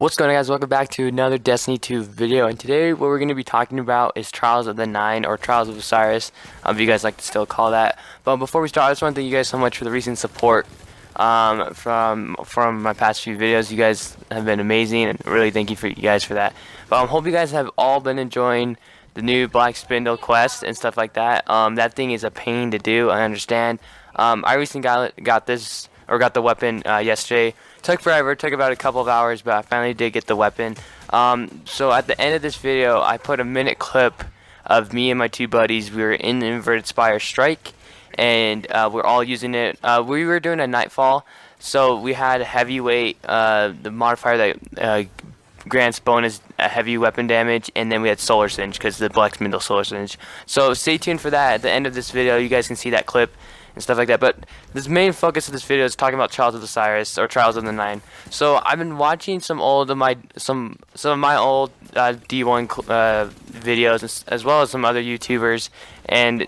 What's going on, guys? Welcome back to another Destiny 2 video, and today what we're going to be talking about is Trials of the Nine, or Trials of Osiris, if you guys like to still call that. But before we start, I just want to thank you guys so much for the recent support from my past few videos. You guys have been amazing, and really thank you guys for that. But I hope you guys have all been enjoying the new Black Spindle quest and stuff like that. That thing is a pain to do, I understand. I recently got the weapon yesterday. Took forever, took about a couple of hours, but I finally did get the weapon. So at the end of this video, I put a minute clip of me and my two buddies. We were in the Inverted Spire Strike, and we're all using it. We were doing a Nightfall, so we had heavyweight, the modifier that grants bonus heavy weapon damage, and then we had Solar Singe because the Black Spindle Solar Singe. So stay tuned for that. At the end of this video, you guys can see that clip and stuff like that. But this main focus of this video is talking about Trials of Osiris, or Trials of the Nine. So I've been watching some of my old D1 videos, as well as some other YouTubers, and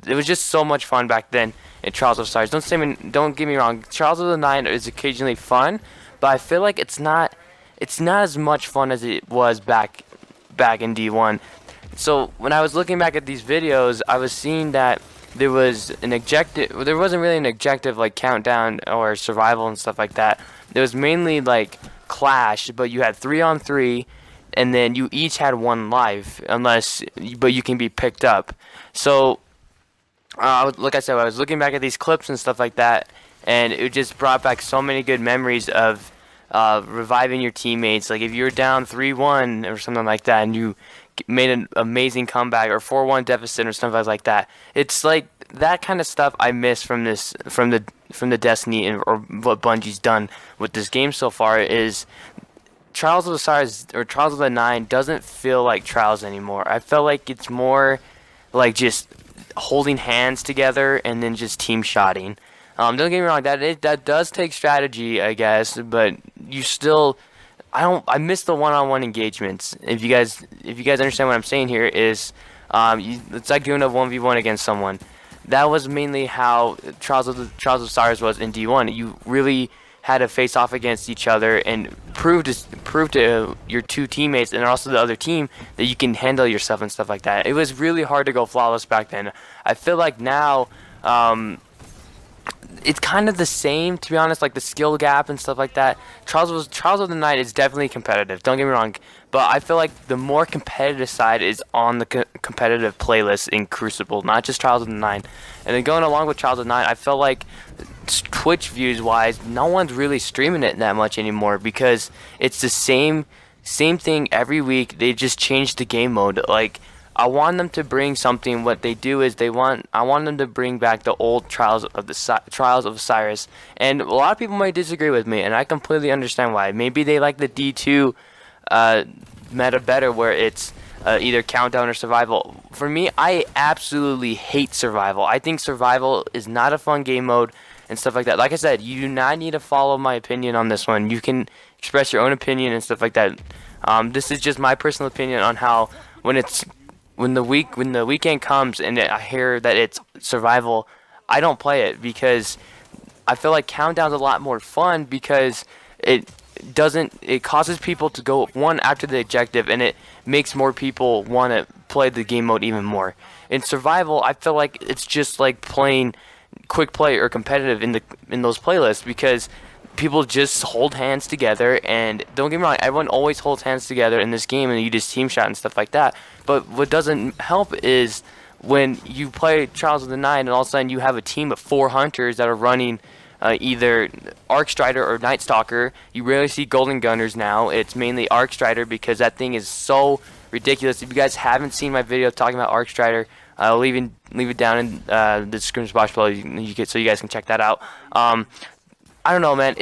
it was just so much fun back then in Trials of Osiris. Don't get me wrong, Trials of the Nine is occasionally fun, but I feel like it's not as much fun as it was back in D1. So when I was looking back at these videos, I was seeing that there was an objective. There wasn't really an objective like countdown or survival and stuff like that. It was mainly like clash, but you had 3-on-3, and then you each had one life, but you can be picked up. So, like I said, I was looking back at these clips and stuff like that, and it just brought back so many good memories of reviving your teammates. Like if you were down 3-1 or something like that, and you made an amazing comeback, or 4-1 deficit or something like that. It's like that kind of stuff I miss from the Destiny, or what Bungie's done with this game so far. Is Trials of Osiris, or Trials of the Nine, doesn't feel like Trials anymore. I feel like it's more like just holding hands together and then just team shotting. Don't get me wrong, that does take strategy, I guess, but you still, I miss the one-on-one engagements. If you guys understand what I'm saying here, is it's like doing a 1v1 against someone. That was mainly how Trials of Osiris was in D1. You really had to face off against each other and prove to your two teammates and also the other team that you can handle yourself and stuff like that. It was really hard to go flawless back then. I feel like now, it's kind of the same, to be honest, like the skill gap and stuff like that. Trials of the Night is definitely competitive, don't get me wrong, but I feel like the more competitive side is on the competitive playlist in Crucible, not just Trials of the Nine. And then going along with Trials of the Nine, I feel like Twitch views wise, no one's really streaming it that much anymore, because it's the same thing every week. They just changed the game mode. Like, I want them to bring something. What they do is I want them to bring back the old Trials of Osiris. And a lot of people might disagree with me, and I completely understand why. Maybe they like the D2 meta better, where it's either countdown or survival. For me, I absolutely hate survival. I think survival is not a fun game mode and stuff like that. Like I said, you do not need to follow my opinion on this one. You can express your own opinion and stuff like that. This is just my personal opinion on how when the weekend comes and I hear that it's survival, I don't play it, because I feel like countdown's a lot more fun, because it causes people to go one after the objective, and it makes more people want to play the game mode even more. In survival, I feel like it's just like playing quick play or competitive in those playlists, because people just hold hands together. And don't get me wrong, everyone always holds hands together in this game, and you just team shot and stuff like that. But what doesn't help is when you play Trials of the Nine, and all of a sudden you have a team of 4 hunters that are running either Arc Strider or Night Stalker. You rarely see Golden Gunners now. It's mainly Arc Strider, because that thing is so ridiculous. If you guys haven't seen my video talking about Arc Strider, I'll leave it down in the description box below, so you guys can check that out. I don't know, man.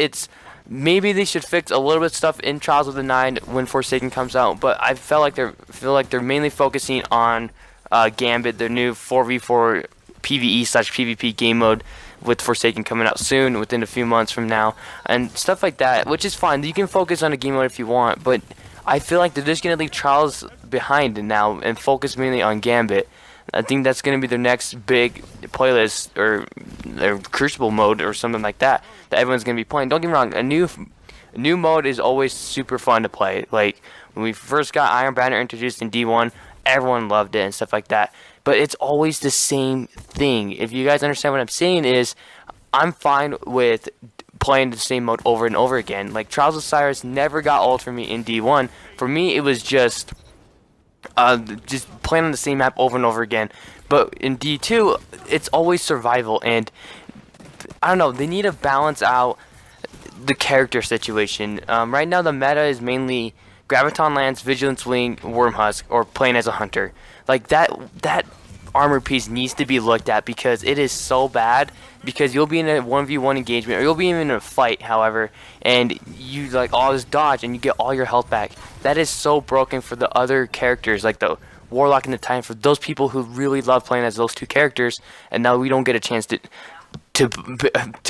Maybe they should fix a little bit of stuff in Trials of the Nine when Forsaken comes out, but I feel like they're mainly focusing on Gambit, their new 4v4 PvE/PvP game mode, with Forsaken coming out soon, within a few months from now, and stuff like that, which is fine. You can focus on a game mode if you want, but I feel like they're just gonna leave Trials behind now and focus mainly on Gambit. I think that's going to be their next big playlist, or Crucible mode or something like that everyone's going to be playing. Don't get me wrong, a new mode is always super fun to play. Like when we first got Iron Banner introduced in D1, everyone loved it and stuff like that. But it's always the same thing. If you guys understand what I'm saying, is I'm fine with playing the same mode over and over again. Like Trials of Osiris never got old for me in D1. For me, it was just playing on the same map over and over again. But in D2, it's always survival, and I don't know, they need to balance out the character situation. Right now the meta is mainly Graviton Lance, Vigilance Wing, Wormhusk, or playing as a hunter. Like that armor piece needs to be looked at, because it is so bad. Because you'll be in a 1v1 engagement, or you'll be in a fight, however, and you like all this dodge and you get all your health back. That is so broken for the other characters, like the Warlock and the Titan, for those people who really love playing as those two characters, and now we don't get a chance to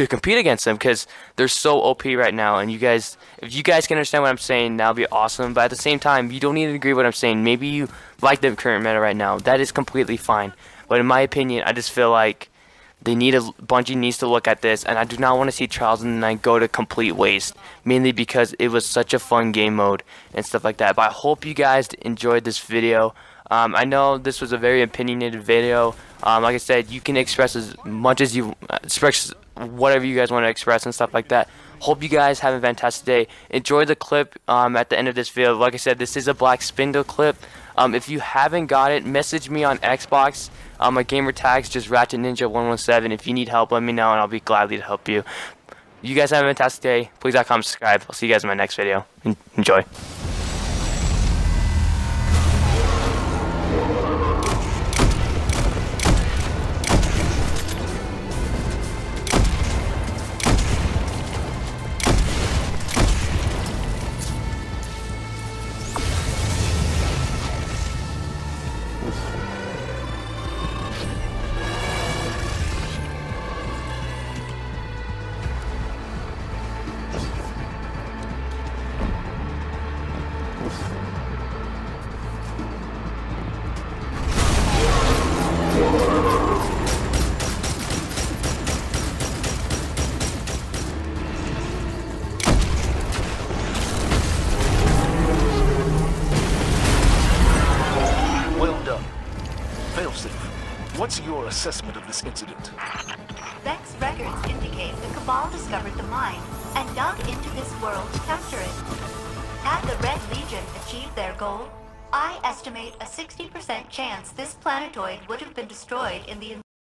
compete against them because they're so OP right now. And you guys, if you guys can understand what I'm saying, that'll be awesome. But at the same time, you don't need to agree with what I'm saying. Maybe you like the current meta right now. That is completely fine. But in my opinion, I just feel like Bungie needs to look at this, and I do not want to see Trials in the Night go to complete waste, mainly because it was such a fun game mode and stuff like that. But I hope you guys enjoyed this video. I know this was a very opinionated video. Like I said, you can express as much as you express whatever you guys want to express and stuff like that. Hope you guys have a fantastic day. Enjoy the clip at the end of this video. Like I said, this is a Black Spindle clip. If you haven't got it, message me on Xbox. My gamer tag's just Ratchet Ninja 117. If you need help, let me know, and I'll be gladly to help you. You guys have a fantastic day. Please like, comment, subscribe. I'll see you guys in my next video. Enjoy. What's your assessment of this incident? Vex records indicate the Cabal discovered the mine and dug into this world to capture it. Had the Red Legion achieved their goal, I estimate a 60% chance this planetoid would have been destroyed in the